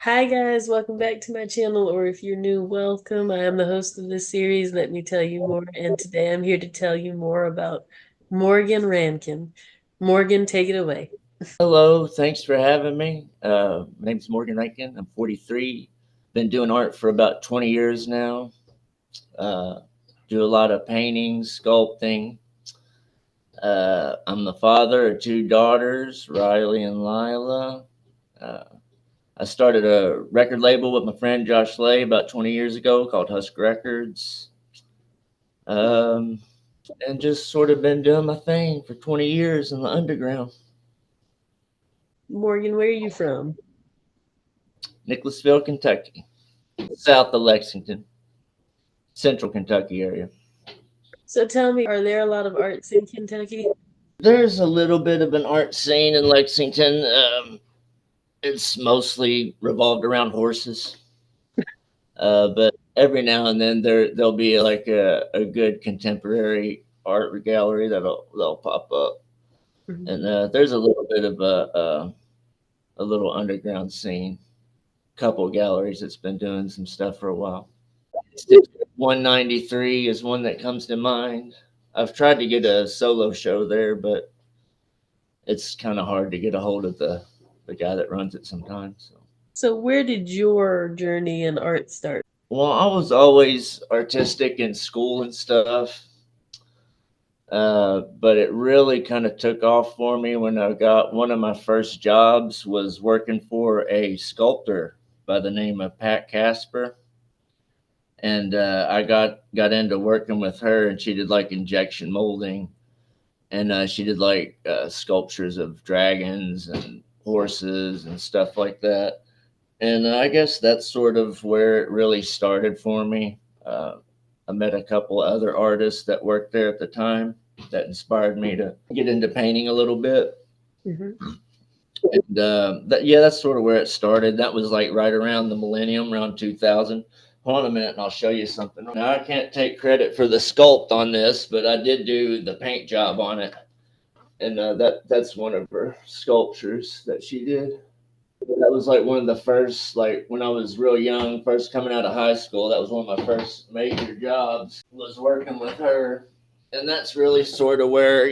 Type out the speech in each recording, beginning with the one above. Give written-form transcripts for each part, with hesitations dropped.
Hi guys, welcome back to my channel, or if you're new, welcome. I am the host of this series, Let Me Tell You More, and today I'm here to tell you more about Morgan Rankin. Morgan, take it away. Hello, thanks for having me. My name's Morgan Rankin. I'm 43. Been doing art for about 20 years now. Uh, do a lot of painting, sculpting. I'm the father of two daughters, Riley and Lila. Uh, I started a record label with my friend Josh Lay about 20 years ago called Husk Records. Um, and just sort of been doing my thing for 20 years in the underground. Morgan, where are you from? Nicholasville, Kentucky, south of Lexington, central Kentucky area. So tell me, are there a lot of arts in Kentucky? There's a little bit of an art scene in Lexington. It's mostly revolved around horses, but every now and then there'll be like a good contemporary art gallery that'll pop up, Mhm. and there's a little bit of a little underground scene. Couple galleries that's been doing some stuff for a while. 193 is one that comes to mind. I've tried to get a solo show there, but it's kind of hard to get a hold of the guy that runs it sometimes. So. So where did your journey in art start? Well, I was always artistic in school and stuff, but it really kind of took off for me when I got one of my first jobs was working for a sculptor by the name of Pat Casper, and I got into working with her, and she did like injection molding, and she did like sculptures of dragons and horses and stuff like that. And I guess that's sort of where it really started for me. I met a couple other artists that worked there at the time that inspired me to get into painting a little bit. Mhm. And yeah, that's sort of where it started. That was like right around the millennium, around 2000. Hold on a minute and I'll show you something. Now, I can't take credit for the sculpt on this, but I did do the paint job on it. And that's one of her sculptures that she did. That was like one of the first, like when I was real young, first coming out of high school. That was one of my first major jobs, was working with her. And that's really sort of where,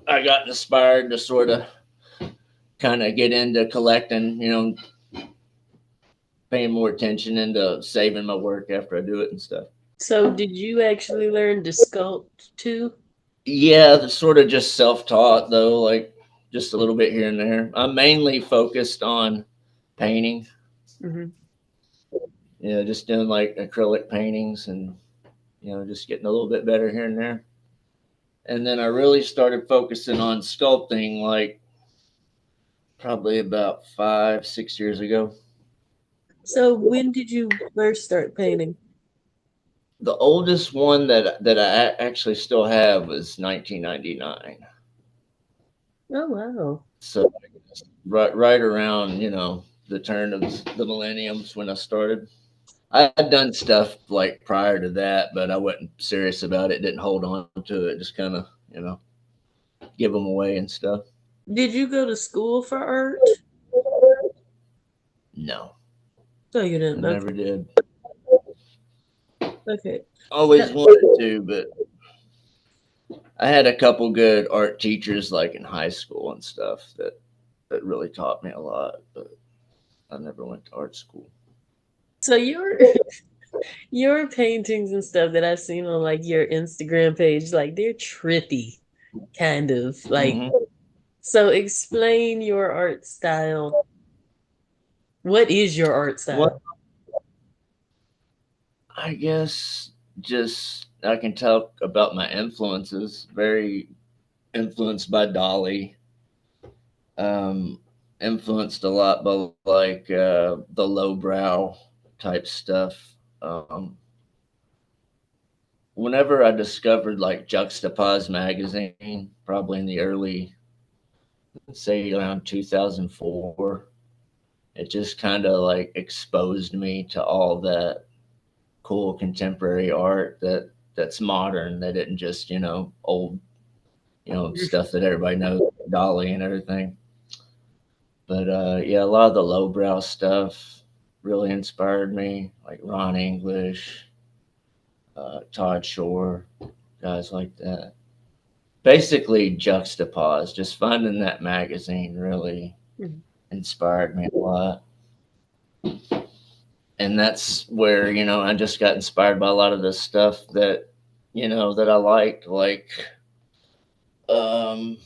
I got inspired to sort of kind of get into collecting, paying more attention into saving my work after I do it and stuff. So did you actually learn to sculpt too? Yeah, the sort of just self taught though, like just a little bit here and there. I'm mainly focused on painting, Hmm. just doing like acrylic paintings and just getting a little bit better here and there. And then I really started focusing on sculpting like probably about 5, 6 years ago. So when did you first start painting? The oldest one that I actually still have was 1999. Oh wow. So right around the turn of the millenniums when I started. I had done stuff like prior to that, but I wasn't serious about it. Didn't hold on to it. Just kind of give them away and stuff. Did you go to school for art? No, No, you I didn't. never Okay. did. Okay. Always That- wanted to, but I had a couple good art teachers like in high school and stuff that really taught me a lot, but I never went to art school. So your paintings and stuff that I've seen on like your Instagram page, like they're trippy, kind of like. Hmm. So explain your art style. What is your art Well, style? I guess just I can talk about my influences. Very influenced by Dolly. Um, Influenced a lot by like the lowbrow type stuff. Whenever I discovered like Juxtapose magazine, probably in the early, say around 2004, it just kind of like exposed me to all that cool contemporary art that's modern, that isn't just old stuff that everybody knows, Dolly and everything. But yeah, a lot of the lowbrow stuff really inspired me, like Ron English, Todd Shore, guys like that. Basically, Juxtapose, just finding that magazine really Mhm. inspired me a lot. And that's where, I just got inspired by a lot of the stuff that, that I liked. Like, um,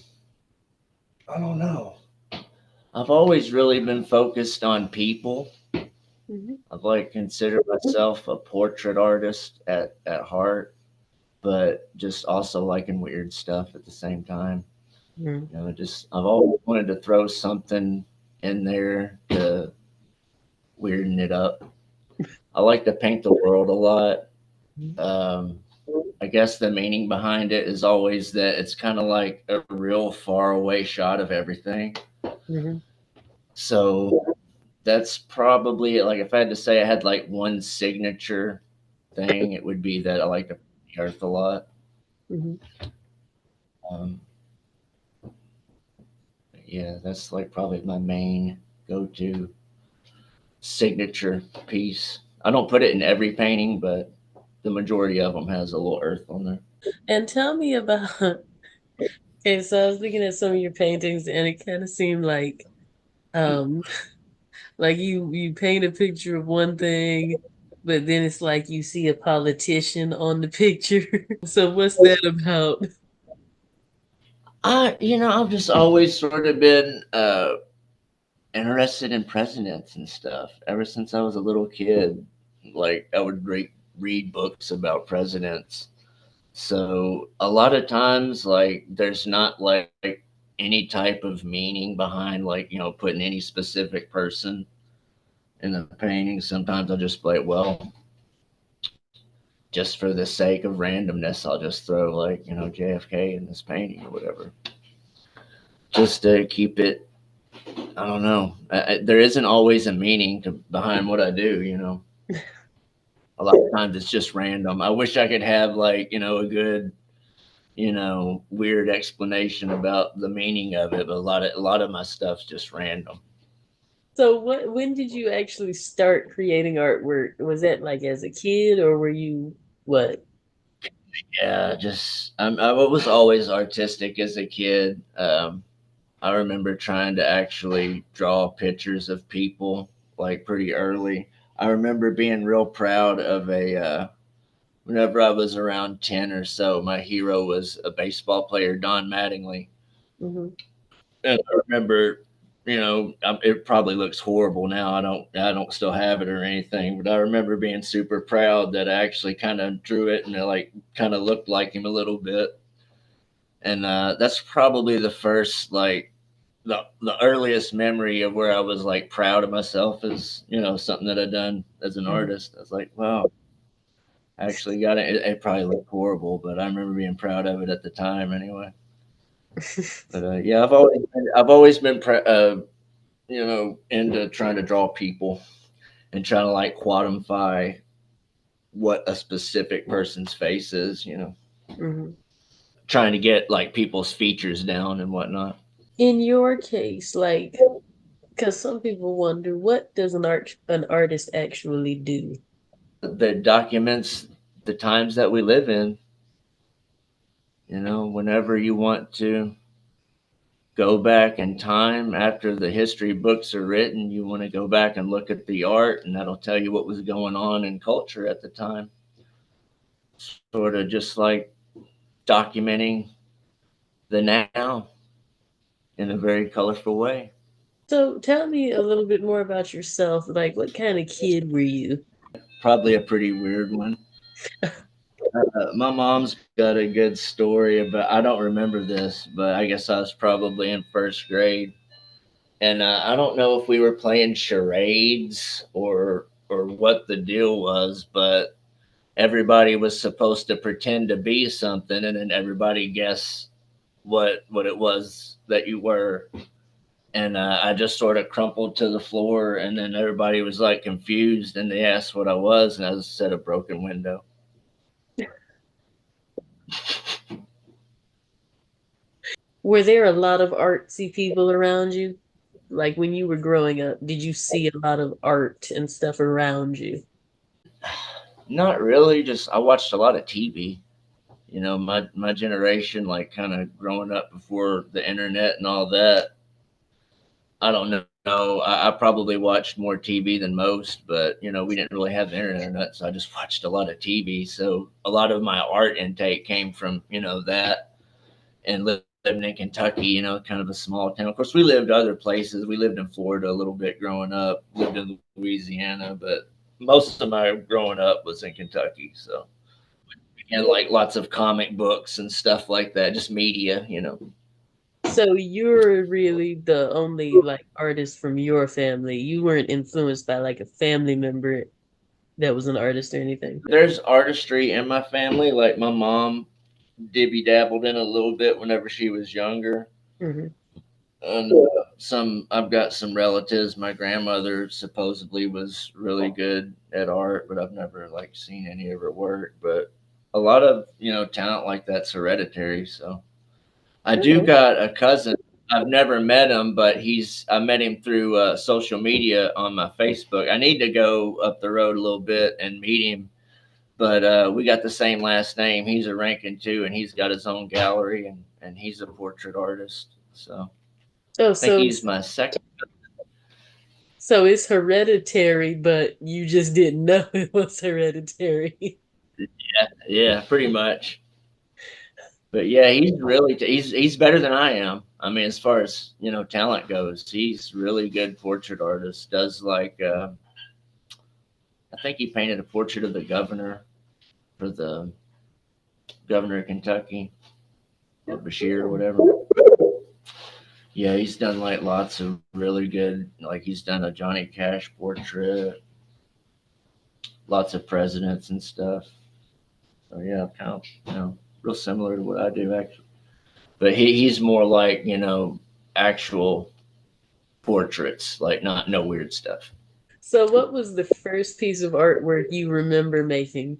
I don't know. I've always really been focused on people. Mhm. I've like considered myself a portrait artist at heart, but just also liking weird stuff at the same time. Mhm. Just I've always wanted to throw something in there to weirden it up. I like to paint the world a lot. Mhm. Um, I guess the meaning behind it is always that it's kind of like a real far away shot of everything. Mhm. So that's probably like if I had to say I had like one signature thing, it would be that I like to paint the earth a lot. Mhm. Um, yeah, that's like probably my main go-to signature piece. I don't put it in every painting, but the majority of them has a little earth on there. And tell me about, okay, so I was looking at some of your paintings and it kind of seemed um like you paint a picture of one thing, but then it's like you see a politician on the picture. So what's that about? I've just always sort of been interested in presidents and stuff ever since I was a little kid. Like I would read books about presidents. So a lot of times, like there's not like any type of meaning behind like putting any specific person in the painting. Sometimes I'll just be like, well, just for the sake of randomness, I'll just throw like JFK in this painting or whatever, just to keep it. I don't know. There isn't always a meaning behind what I do. A lot of times it's just random. I wish I could have like a good weird explanation about the meaning of it, but a lot of my stuff's just random. So when did you actually start creating artwork? Was that like as a kid or were you what? Yeah, just I was always artistic as a kid. I remember trying to actually draw pictures of people like pretty early. I remember being real proud of a whenever I was around 10 or so, my hero was a baseball player, Don Mattingly. Hmm. And I remember, it probably looks horrible now. I don't still have it or anything, but I remember being super proud that I actually kind of drew it and it like kind of looked like him a little bit. And that's probably the first like the earliest memory of where I was like proud of myself as something that I'd done as an Hmm. artist. I was like, wow, I actually got it. It probably looked horrible, but I remember being proud of it at the time anyway. But yeah, I've always been into trying to draw people and trying to like quantify what a specific person's face is. Hmm. Trying to get like people's features down and whatnot. In your case, like, because some people wonder, what does an artist actually do? That documents the times that we live in. Whenever you want to go back in time after the history books are written, you want to go back and look at the art, and that'll tell you what was going on in culture at the time. Sort of just like documenting the now in a very colorful way. So tell me a little bit more about yourself. Like, what kind of kid were you? Probably a pretty weird one. My mom's got a good story about. I don't remember this, but I guess I was probably in first grade, and I don't know if we were playing charades or what the deal was, but everybody was supposed to pretend to be something, and then everybody guess what it was that you were. And I just sort of crumpled to the floor, and then everybody was like confused, and they asked what I was, and I said a broken window. Were there a lot of artsy people around you? like when you were growing up, did you see a lot of art and stuff around you? Not really. Just I watched a lot of TV. My generation, like kind of growing up before the internet and all that. I don't know. I probably watched more TV than most, but we didn't really have the internet, so I just watched a lot of TV. So a lot of my art intake came from that, and living in Kentucky, kind of a small town. Of course, we lived other places. We lived in Florida a little bit growing up. Lived in Louisiana, but most of my growing up was in Kentucky. So and like lots of comic books and stuff like that, just media. So you're really the only like artist from your family. You weren't influenced by like a family member that was an artist or anything. There's artistry in my family. Like my mom dibby dabbled in a little bit whenever she was younger. Hmm. And some I've got some relatives. My grandmother supposedly was really good at art, but I've never like seen any of her work. But a lot of talent like that's hereditary. So I do Okay. got a cousin. I've never met him, but I met him through social media on my Facebook. I need to go up the road a little bit and meet him, but we got the same last name. He's a Rankin too, and he's got his own gallery, and he's a portrait artist. So Oh, I think so he's my second. so it's hereditary, but you just didn't know it was hereditary. Yeah, pretty much. But yeah, he's better than I am. I mean, as far as talent goes, he's really good portrait artist. Does like I think he painted a portrait of the governor for the governor of Kentucky or Bashir or Oh. whatever. Yeah, he's done like lots of really good. Like he's done a Johnny Cash portrait, lots of presidents and stuff. So yeah, kind of real similar to what I do actually. But he's more like actual portraits, like not no weird stuff. So what was the first piece of artwork you remember making?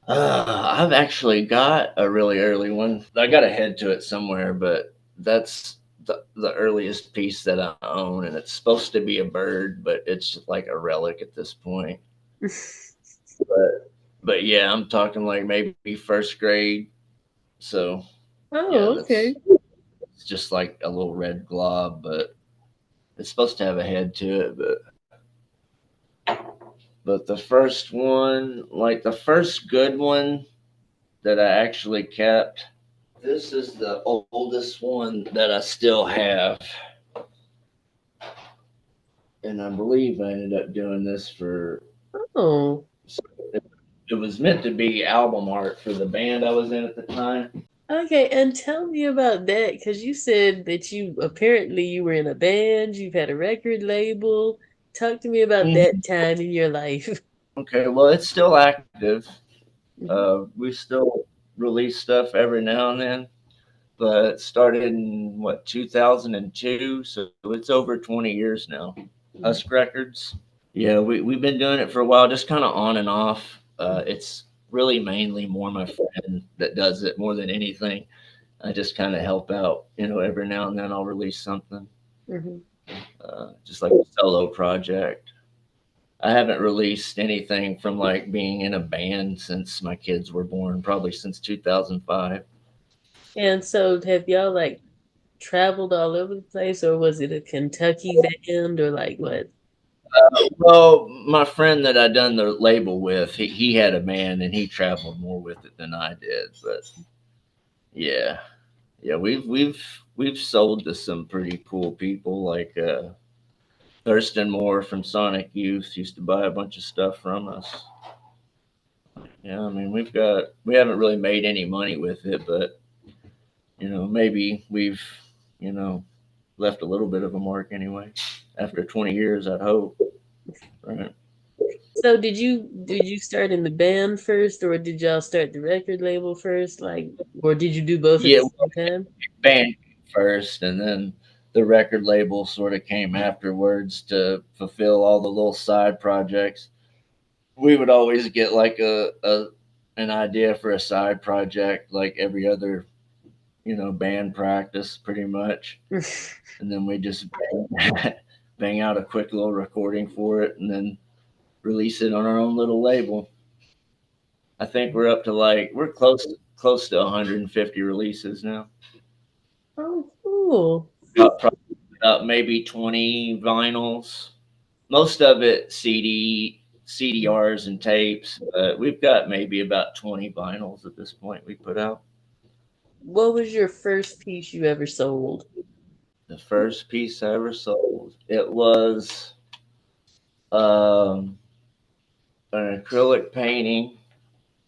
I've actually got a really early one. I got a head to it somewhere, but that's the earliest piece that I own, and it's supposed to be a bird, but it's just like a relic at this point. But yeah, I'm talking like maybe first grade. So yeah, Oh, that's okay. it's just like a little red glob, but it's supposed to have a head to it. But the first one, like the first good one that I actually kept, this is the oldest one that I still have, and I believe I ended up doing this for. Oh, It was meant to be album art for the band I was in at the time. okay. And tell me about that, because you said that you apparently you were in a band, you've had a record label. Talk to me about that Mhm. time in your life. Okay, well, it's still active. Mhm. We still release stuff every now and then, but it started in what 2002, so it's over 20 years now. Mhm. Husk Records. Yeah, we've been doing it for a while, just kind of on and off. It's really mainly more my friend that does it more than anything. I just kind of help out, every now and then I'll release something, Mhm. just like a solo project. I haven't released anything from like being in a band since my kids were born, probably since 2005. And so have y'all like traveled all over the place, or was it a Kentucky band, or like what? Well, my friend that I done the label with, he had a band and he traveled more with it than I did. But yeah, yeah, we've sold to some pretty cool people like Thurston Moore from Sonic Youth used to buy a bunch of stuff from us. Yeah, I mean we haven't really made any money with it, but maybe we've you know left a little bit of a mark anyway. After 20 years, I'd hope. Right? So did you start in the band first, or did y'all start the record label first? Like, or did you do both at Yeah, the well, same time? band first, and then the record label sort of came afterwards to fulfill all the little side projects. We would always get like a an idea for a side project like every other band practice pretty much, and then we just bang out a quick little recording for it, and then release it on our own little label. I think we're up to like we're close to 150 releases now. Oh, cool. Probably about maybe 20 vinyls. Most of it CDRs and tapes, but we've got maybe about 20 vinyls at this point we put out. What was your first piece you ever sold? The first piece I ever sold, it was um, an acrylic painting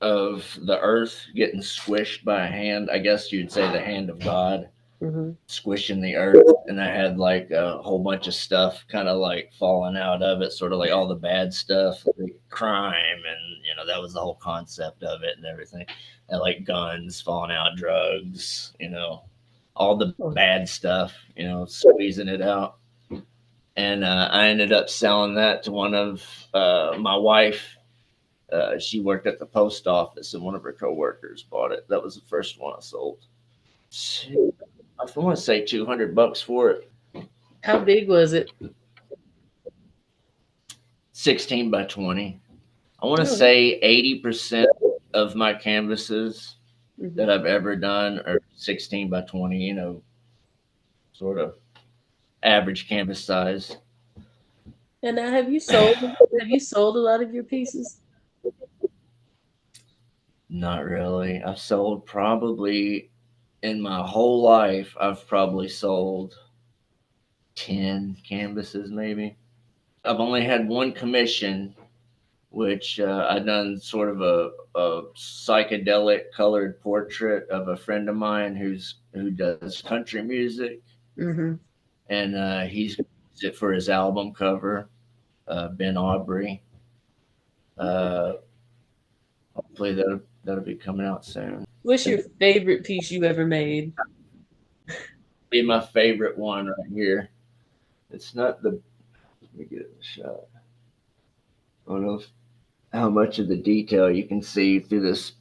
of the earth getting squished by a hand. I guess you'd say the hand of God Mm-hmm. squishing the earth, and I had like a whole bunch of stuff kind of like falling out of it, sort of like all the bad stuff, like crime, and that was the whole concept of it and everything. And like guns falling out, drugs, all the Oh, bad stuff, squeezing it out. And I ended up selling that to one of my wife. She worked at the post office, and one of her coworkers bought it. That was the first one I sold. I want to say $200 for it. how big was it? 16 by 20. I want to Oh, say 80% of my canvases mm-hmm. that I've ever done are 16 by 20, sort of average canvas size. And now, have you sold a lot of your pieces? Not really. I've sold probably in my whole life, I've probably sold 10 canvases maybe. I've only had one commission, which I done sort of a psychedelic colored portrait of a friend of mine who does country music, Mm-hmm. and he's going to use it for his album cover. Ben Aubrey. Uh, Hopefully that'll be coming out soon. What's your favorite piece you ever made? Be my favorite one right here. It's not the. Let me get it a shot. I don't know how much of the detail you can see through this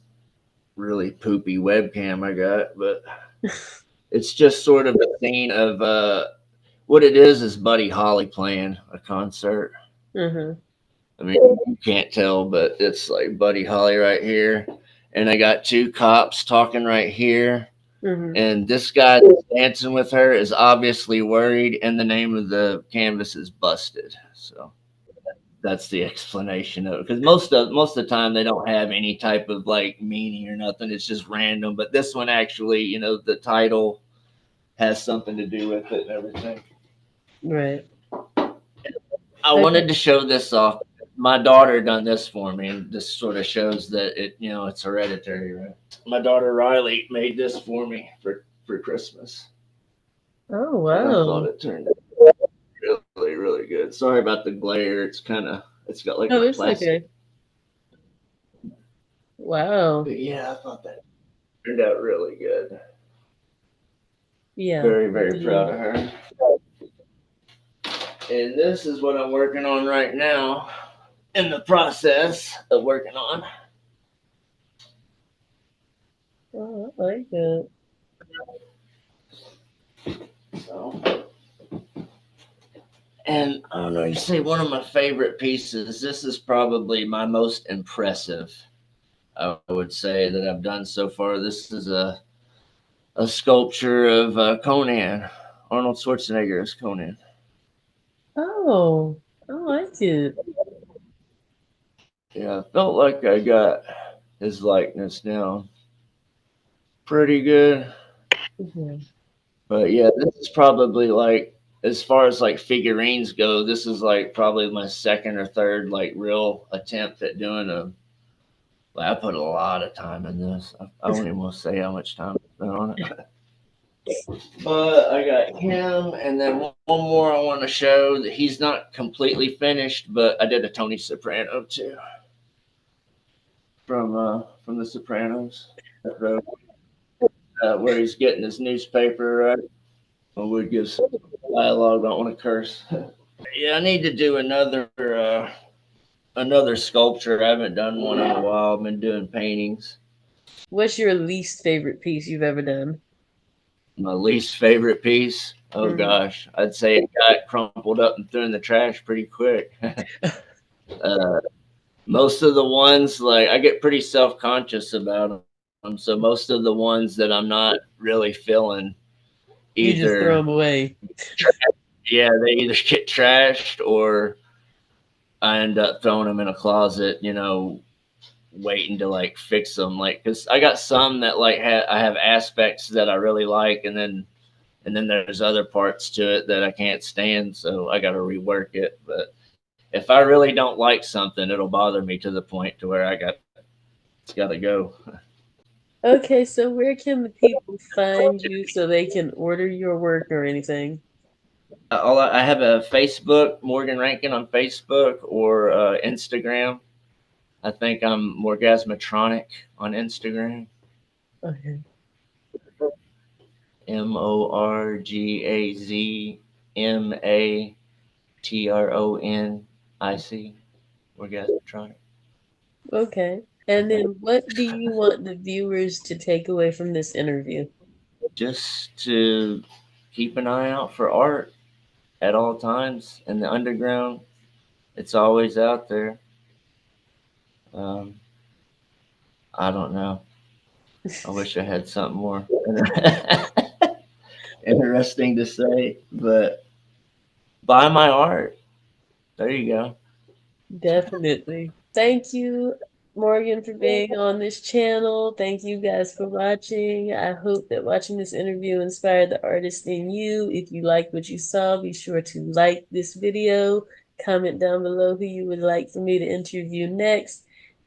really poopy webcam I got, but it's just sort of a scene of what it is Buddy Holly playing a concert. Uh-huh. I mean, you can't tell, but it's like Buddy Holly right here, and I got two cops talking right here, Mm-hmm. and this guy that's dancing with her is obviously worried, and the name of the canvas is Busted. So that's the explanation of it. Because most of the time they don't have any type of like meaning or nothing. It's just random. But this one actually, the title has something to do with it and everything. Right. I Okay. wanted to show this off. My daughter done this for me, and this sort of shows that it's hereditary, right? My daughter Riley made this for me for Christmas, Oh, and I thought wow. it turned out really really good. Sorry about the glare. It's got like Oh, a it's plastic. okay. Wow. But yeah, I thought that turned out really good. Yeah, Very it very proud did. of her. And this is what I'm working on right now. In the process of working on. Oh, I like it. So, and I don't know, you say one of my favorite pieces. This is probably my most impressive, I would say, that I've done so far. This is a sculpture of Conan, Arnold Schwarzenegger as Conan. Oh, I like it. Yeah, I felt like I got his likeness down pretty good. Yeah. But yeah, this is probably like, as far as like figurines go, this is like probably my second or third like real attempt at doing a. Like, I put a lot of time in this. I don't even want to say how much time I spent on it. But I got him, and then one more I want to show that he's not completely finished, but I did a Tony Soprano too from The Sopranos, where he's getting his newspaper right. I would give some dialogue. Don't want to curse. Yeah, I need to do another sculpture. I haven't done one in a while. I've been doing paintings. What's your least favorite piece you've ever done? My least favorite piece. Oh Mm. gosh, I'd say it got crumpled up and thrown in the trash pretty quick. uh, Most of the ones, like, I get pretty self conscious about them. So most of the ones that I'm not really feeling, You just either throw them away. yeah, they either get trashed or I end up throwing them in a closet. Waiting to like fix them. Like, cause I got some that like I have aspects that I really like, and then there's other parts to it that I can't stand, so I got to rework it. But if I really don't like something, it'll bother me to the point to where it's got to go. Okay, so where can the people find you so they can order your work or anything? I have a Facebook, Morgan Rankin on Facebook, or Instagram. I think I'm Morgasmatronic on Instagram. Okay. Morgazmatronic. Orgasmatronic. Okay. And then what do you want the viewers to take away from this interview? Just to keep an eye out for art at all times in the underground. It's always out there. Um, I don't know. I wish I had something more interesting to say, but buy my art. There you go. Definitely. Thank you, Morgan, for being on this channel. Thank you guys for watching. I hope that watching this interview inspired the artist in you. If you liked what you saw, be sure to like this video, comment down below who you would like for me to interview next,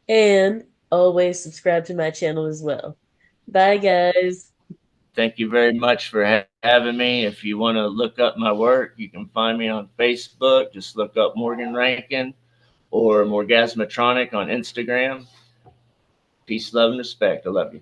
and always subscribe to my channel as well. Bye, guys. Thank you very much for having me. If you want to look up my work, you can find me on Facebook. Just look up Morgan Rankin or Morgasmatronic on Instagram. Peace, love, and respect. I love you.